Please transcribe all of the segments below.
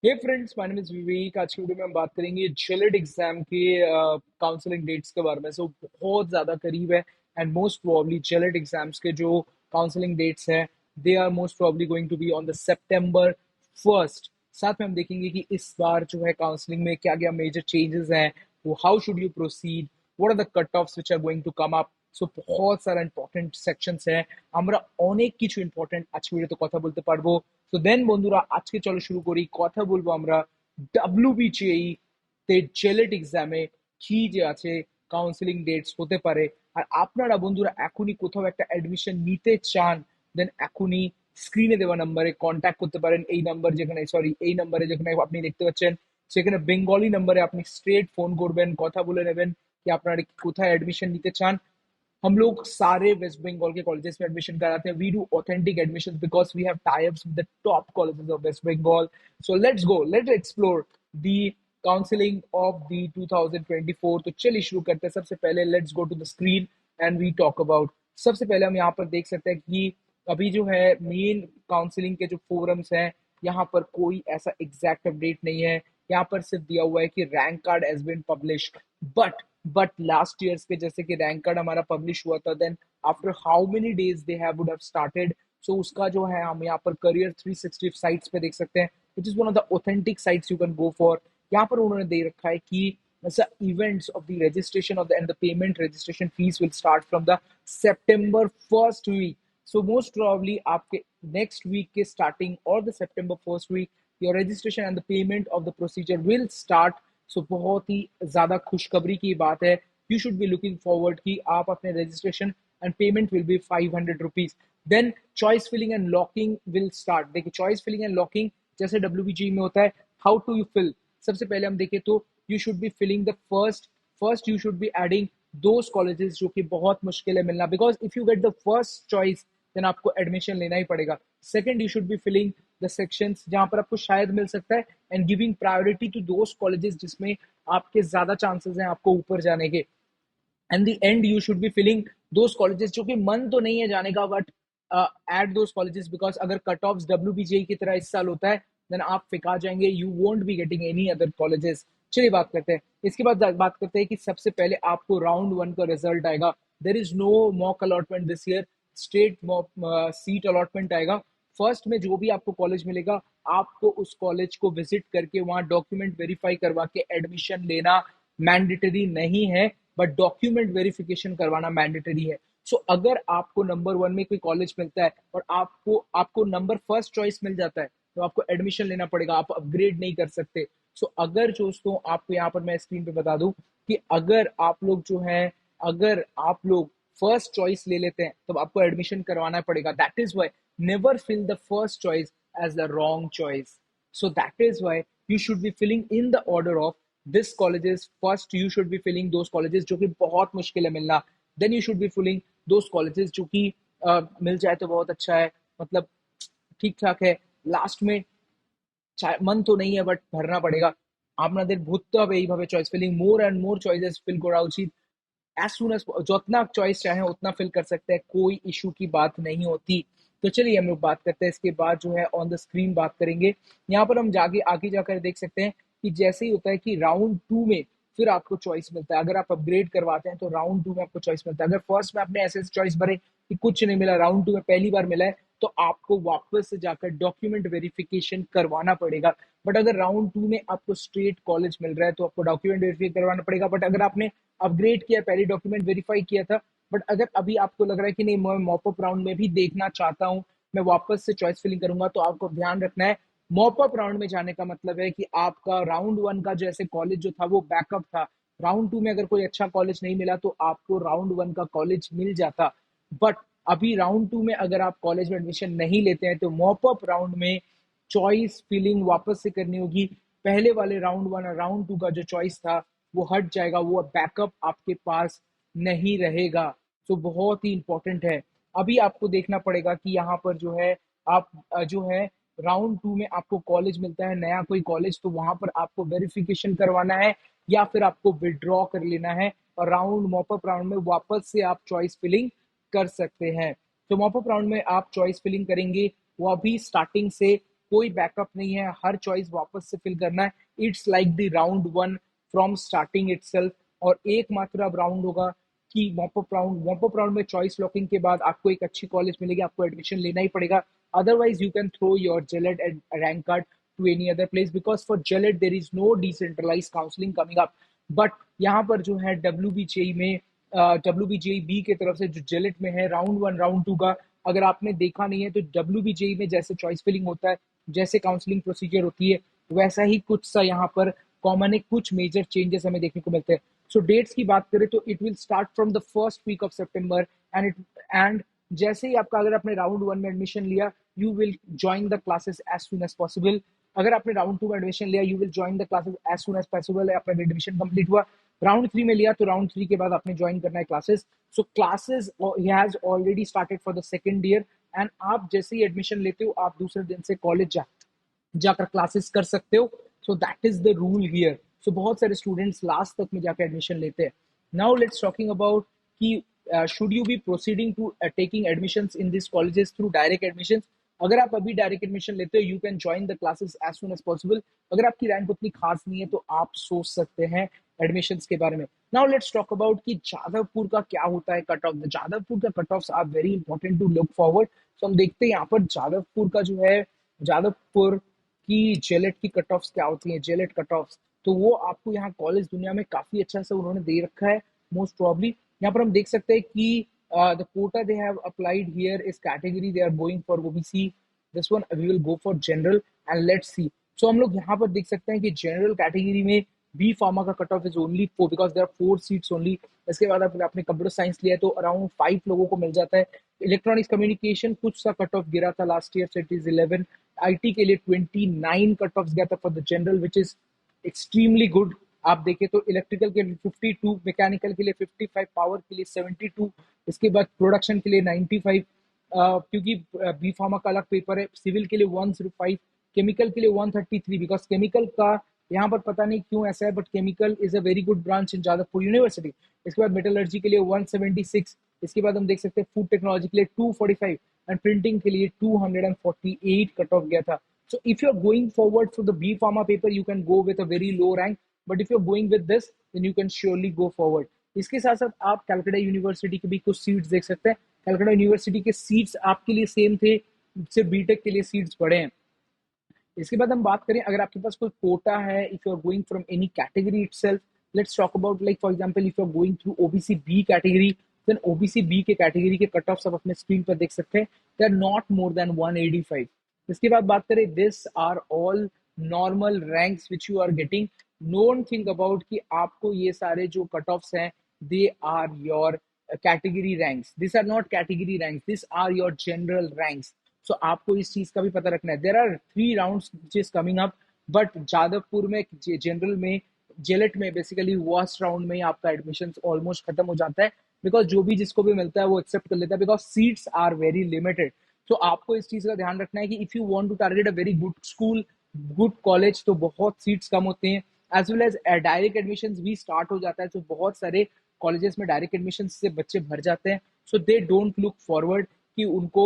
Hey friends, my name is Vivek. आज की video में हम बात करेंगे जेलेट एग्जाम के काउंसलिंग डेट्स के बारे में। सो बहुत ज़्यादा करीब है and most probably JELET exams के जो काउंसलिंग डेट्स हैं they are most probably going to be on the September 1st। साथ में हम देखेंगे कि इस बार जो है काउंसलिंग में क्या क्या मेजर चेंजेस हैं, वो how should you proceed, what are the cut offs which are going to come up. So বহুত সারা ইম্পর্টেন্ট সেকশনস হ্যাঁ, আমরা অনেক কিছু ইম্পর্টেন্ট আজকে ভিডিওতে কথা বলতে পারবো। তো দেন বন্ধুরা, আজকে চলো শুরু করি। কথা বলবো আমরা ডাব্লিউবিজিএই তে জেলেট এক্সামে কি যে আছে কাউন্সিলিং ডেটস হতে পারে। আর আপনারা বন্ধুরা এখনই কোথাও একটা অ্যাডমিশন নিতে চান, দেন এখনই স্ক্রিনে দেওয়া নাম্বারে কন্ট্যাক্ট করতে পারেন। এই নাম্বার যেখানে এই নাম্বারে যেখানে আপনি দেখতে পাচ্ছেন, সেখানে বেঙ্গলি নাম্বারে আপনি স্ট্রেট ফোন করবেন, কথা বলে নেবেন कि আপনারা কোথায় অ্যাডমিশন নিতে চান। हम लोग सारे वेस्ट बंगाल के कॉलेजेस में एडमिशन कराते हैं। We do authentic admission because we have types with the top colleges of West Bengal. So let's go, let's explore the counselling of the 2024। तो चलिए शुरू करते हैं। सबसे पहले let's go to the screen and we talk about. सबसे पहले हम यहाँ पर देख सकते हैं कि अभी जो है मेन काउंसलिंग के जो फोरम्स हैं, यहाँ पर कोई ऐसा एग्जैक्ट अपडेट नहीं है। यहाँ पर सिर्फ दिया हुआ है कि rank card has been publish, but last years के जैसे कि रैंक कार्ड हमारा पब्लिश हुआ था, then after how many days they have would have started. So उसका जो है हम यहाँ पर करियर 360 साइट्स पे देख सकते हैं, which is one of the authentic sites you can go for. यहाँ पर उन्होंने दे रखा है कि the events of the registration of the and the payment registration fees will start from the September 1st week. So most probably आपके next week के starting or the September 1st week your registration and the payment of the procedure will start. So बहुत ही ज़्यादा खुशखबरी की बात है। You should be looking forward कि आप अपने registration and payment will be 500 rupees. Then choice filling and locking will start। देखिए choice filling and locking जैसे WBG में होता है, how to you fill। सबसे पहले हम देखें तो you should be filling the first you should be adding those colleges जो कि बहुत मुश्किल है मिलना, because if you get the first choice then आपको एडमिशन लेना ही पड़ेगा। Second, you should be filling the sections जहां पर आपको शायद मिल सकता है and giving priority to those colleges जिसमें आपके ज्यादा चांसेस हैं आपको ऊपर जाने के। And the end you should be filling those colleges जो कि मन तो नहीं है जाने का, but at those colleges, because अगर कट ऑफ WBGE की तरह इस साल होता है देन आप फिका जाएंगे, you won't be getting any other colleges. चलिए बात करते हैं। इसके बाद बात करते हैं कि सबसे पहले आपको राउंड 1 का रिजल्ट आएगा। There is no mock allotment this year, state seat allotment आएगा। फर्स्ट में जो भी आपको कॉलेज मिलेगा, आपको उस कॉलेज को विजिट करके वहां डॉक्यूमेंट वेरीफाई करवा के एडमिशन लेना मैंडेटरी नहीं है, बट डॉक्यूमेंट वेरिफिकेशन करवाना मैंडेटरी है। सो अगर आपको नंबर 1 में कोई कॉलेज मिलता है और आपको आपको नंबर फर्स्ट चॉइस मिल जाता है, तो आपको एडमिशन लेना पड़ेगा, आप अपग्रेड नहीं कर सकते। सो अगर दोस्तों आपको यहाँ पर मैं स्क्रीन पे बता दूं कि अगर आप लोग जो है, अगर आप लोग फर्स्ट चॉइस ले लेते हैं तो आपको एडमिशन करवाना पड़ेगा। That is why never fill the first choice as the wrong choice. So that is why you should be filling in the order of this colleges। first you should be filling those colleges जो कि बहुत मुश्किल है मिलना। then you should be filling those colleges जो कि मिल जाए तो बहुत अच्छा है, मतलब ठीक ठाक है। लास्ट में मन তো নেই है, বাট ভরনা পড়েगा। আপনাদের ভরতে হবে এইভাবে choice filling, more and more choices fill করা উচিত। एज सुन एज जितना चॉइस चाहे उतना फिल कर सकते हैं, कोई इशू की बात नहीं होती। तो चलिए हम लोग बात करते हैं। इसके बाद जो है ऑन द स्क्रीन बात करेंगे। यहाँ पर हम जाके आगे जाकर देख सकते हैं कि जैसे ही होता है कि राउंड 2 में फिर आपको चॉइस मिलता है। अगर आप अपग्रेड करवाते हैं तो राउंड 2 में आपको चॉइस मिलता है। अगर फर्स्ट में आपने ऐसे चॉइस भरे कि कुछ नहीं मिला, राउंड 2 में पहली बार मिला है, तो आपको वापस से जाकर डॉक्यूमेंट वेरिफिकेशन करवाना पड़ेगा। बट अगर राउंड 2 में आपको स्ट्रेट कॉलेज मिल रहा है तो आपको डॉक्यूमेंट वेरीफाई करवाना पड़ेगा। बट अगर आपने अपग्रेड किया, पहले डॉक्यूमेंट वेरीफाई किया था, बट अगर अभी आपको लग रहा है कि नहीं मैं मॉपअप राउंड में भी देखना चाहता हूँ, मैं वापस से चॉइस फिलिंग करूंगा, तो आपको ध्यान रखना है मॉपअप राउंड में जाने का मतलब है कि आपका राउंड 1 का जैसे कॉलेज जो था वो बैकअप था। राउंड 2 में अगर कोई अच्छा कॉलेज नहीं मिला तो आपको राउंड 1 का कॉलेज मिल जाता। बट अभी राउंड 2 में अगर आप कॉलेज में एडमिशन नहीं लेते हैं तो मॉपअप राउंड में चॉइस फिलिंग वापस से करनी होगी। पहले वाले राउंड 1 और राउंड 2 का जो चॉइस था वो हट जाएगा, वो बैकअप आपके पास नहीं रहेगा। तो बहुत ही इंपॉर्टेंट है। अभी आपको देखना पड़ेगा कि यहाँ पर जो है आप जो है राउंड 2 में आपको कॉलेज मिलता है नया कोई कॉलेज, तो वहां पर आपको वेरिफिकेशन करवाना है या फिर आपको विड्रॉ कर लेना है और राउंड मॉपअप राउंड में वापस से आप चॉइस फिलिंग कर सकते हैं। तो मॉपअप राउंड में आप चॉइस फिलिंग करेंगे वो अभी स्टार्टिंग से कोई बैकअप नहीं है, हर चॉइस वापस से फिल करना है। It's like the round one from starting itself. और एकमात्र अब राउंड होगा कि मॉपअप राउंड में चॉइस लॉकिंग के बाद आपको एक अच्छी कॉलेज मिलेगी, आपको एडमिशन लेना ही पड़ेगा। Otherwise you can throw your JELET rank card to any other place, because for JELET there is no decentralized counseling coming up। But यहाँ पर जो है WBJE में WBJE बी की तरफ से जो जेलेट में है राउंड वन राउंड टू का, अगर आपने देखा नहीं है तो WBJE में जैसे चॉइस फिलिंग होता है, जैसे काउंसलिंग प्रोसीजर होती है, वैसा ही कुछ सा यहाँ पर कॉमन है, कुछ मेजर चेंजेस हमें देखने को मिलते हैं। सो डेट्स की बात करें तो it will start from the first week of सितंबर एंड जैसे ही आपका, अगर आपने राउंड वन में एडमिशन लिया, you will join the classes as soon as possible. अगर आपने राउंड टू में एडमिशन लिया, you will join the classes as soon as possible. आपका एडमिशन कंप्लीट हुआ, राउंड थ्री में लिया, तो राउंड थ्री के बाद आपने ज्वाइन करना है classes. So classes he has already started for the second year, and आप जैसे ही एडमिशन लेते हो, आप दूसरे दिन से कॉलेज जाकर क्लासेस कर सकते हो। So that is the rule here. So बहुत सारे स्टूडेंट्स लास्ट तक में जाकर एडमिशन लेते हैं। नाउ लेट्स टॉकिंग अबाउट कि should you be proceeding to taking admissions in these colleges through direct admissions। अगर आप अभी डायरेक्ट एडमिशन लेते हो, you can join the classes as soon as possible. अगर आपकी रैंक उतनी खास नहीं है तो आप सोच सकते हैं एडमिशंस के बारे में। नाउ लेट्स टॉक अबाउट कि जादवपुर का क्या होता है कट ऑफ। जादवपुर का cut offs are very important to look forward. So हम देखते हैं यहाँ पर जादवपुर का जो है, जादवपुर की जेलेट की कट ऑफ्स क्या होती हैं, जेलेट कट ऑफ्स। तो वो आपको यहाँ कॉलेज दुनिया में काफी अच्छा से उन्होंने दे रखा है। मोस्ट प्रॉब्ली यहाँ पर हम देख सकते हैं कि the quota they have applied here is category they are going for OBC। this one we will go for general and let's see। so हम लोग यहाँ पर देख सकते हैं कि जनरल कैटेगरी में बी फार्मा का cut off is only 4 because there are 4 seats only. इसके बाद आपने कंप्यूटर साइंस लिया है तो अराउंड 5 लोगों को मिल जाता है। इलेक्ट्रॉनिक्स कम्युनिकेशन कुछ सा कट ऑफ गिरा था last year, it is 11। IT के लिए 29 कट ऑफ गया था for the general, which is extremely good. आप देखें तो इलेक्ट्रिकल के लिए 52, मैकेनिकल के लिए 55, पावर के लिए 72, इसके बाद प्रोडक्शन के लिए 95, क्योंकि बी फार्मा का अलग पेपर है। सिविल के लिए 105, केमिकल के लिए 133, बिकॉज केमिकल का यहाँ पर पता नहीं क्यों ऐसा है, but chemical is a very good branch in Jadavpur university. इसके बाद मेटलर्जी के लिए 176, इसके बाद हम देख सकते हैं फूड टेक्नोलॉजी के लिए 245 एंड प्रिंटिंग के लिए 248 कट ऑफ गया था। So if you're going forward for the B Pharma paper, you can go with a very low rank. But if you're going with this, then you can surely go forward। इसके साथ साथ आप Calcutta university के भी कुछ seats देख सकते हैं। कैलकाटा यूनिवर्सिटी के सीट्स आपके लिए सेम थे, सिर्फ बीटेक के लिए सीट्स बढ़े हैं। इसके बाद हम बात करें, अगर आपके पास कोई कोटा है, if you are going from any category itself, let's talk about like for example if you are going through OBC B category, then OBC B के कैटेगरी के कट ऑफ्स आप अपने स्क्रीन पर देख सकते हैं। They are not more than 185। इसके बाद बात करें, this are all normal ranks which you are getting. Don't think about कि आपको ये सारे जो कट ऑफ्स हैं, they are your category ranks. This are not category ranks, this are your general ranks. So आपको इस चीज का भी पता रखना है। There are 3 rounds which is coming up, but Jadavpur में जनरल में जेलेट में बेसिकली फर्स्ट राउंड में आपका एडमिशन ऑलमोस्ट खत्म हो जाता है, बिकॉज जो भी जिसको भी मिलता है वो एक्सेप्ट कर लेता है, because seats are very limited. तो आपको इस चीज का ध्यान रखना है कि if you want to target a very good school, good college, तो बहुत सीट्स कम होते हैं। As well as direct admission भी स्टार्ट हो जाता है, तो बहुत सारे कॉलेजेस में डायरेक्ट एडमिशन से बच्चे भर जाते हैं। सो दे डोंट लुक फॉरवर्ड कि उनको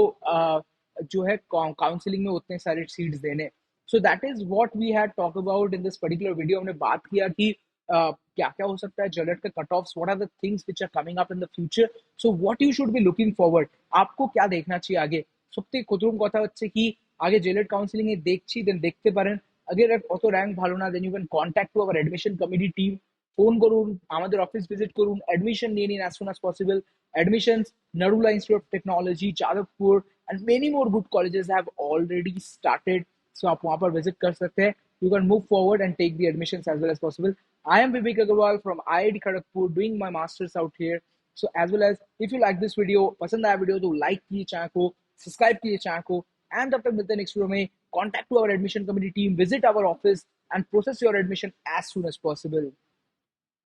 जो है काउंसलिंग में उतने सारे सीट्स देने। So that is what we had talk about in this particular video. हमने बात किया कि क्या क्या हो सकता है जेलेट का cut offs, what are the things which are coming up in the future, so what you should be looking forward. आपको क्या देखना चाहिए आगे। সত্যি কতরকম কথা হচ্ছে কি আগে জেলেট কাউন্সিলিং এ দেখছি, দেন দেখতে পারেন আগের অত র্যাঙ্ক ভালো না, then you can contact to our admission committee team, phone করুন, আমাদের অফিস ভিজিট করুন, অ্যাডমিশন নিয়ে নিন as soon as possible. Admissions Narula Institute of Technology, Jadavpur and many more good colleges have already started. So आप वहां पर विजिट कर सकते हैं। You can move forward and take the admissions as well as possible. I am Vivek Agarwal from IIT Kharagpur doing my masters out here. So as well as if you like this video, पसंद आया video तो like कीजिए channel को, subscribe कीजिए channel को, and तब तक मिलते हैं नेक्स्ट वीडियो में। Contact to our admission committee team, visit our office and process your admission as soon as possible.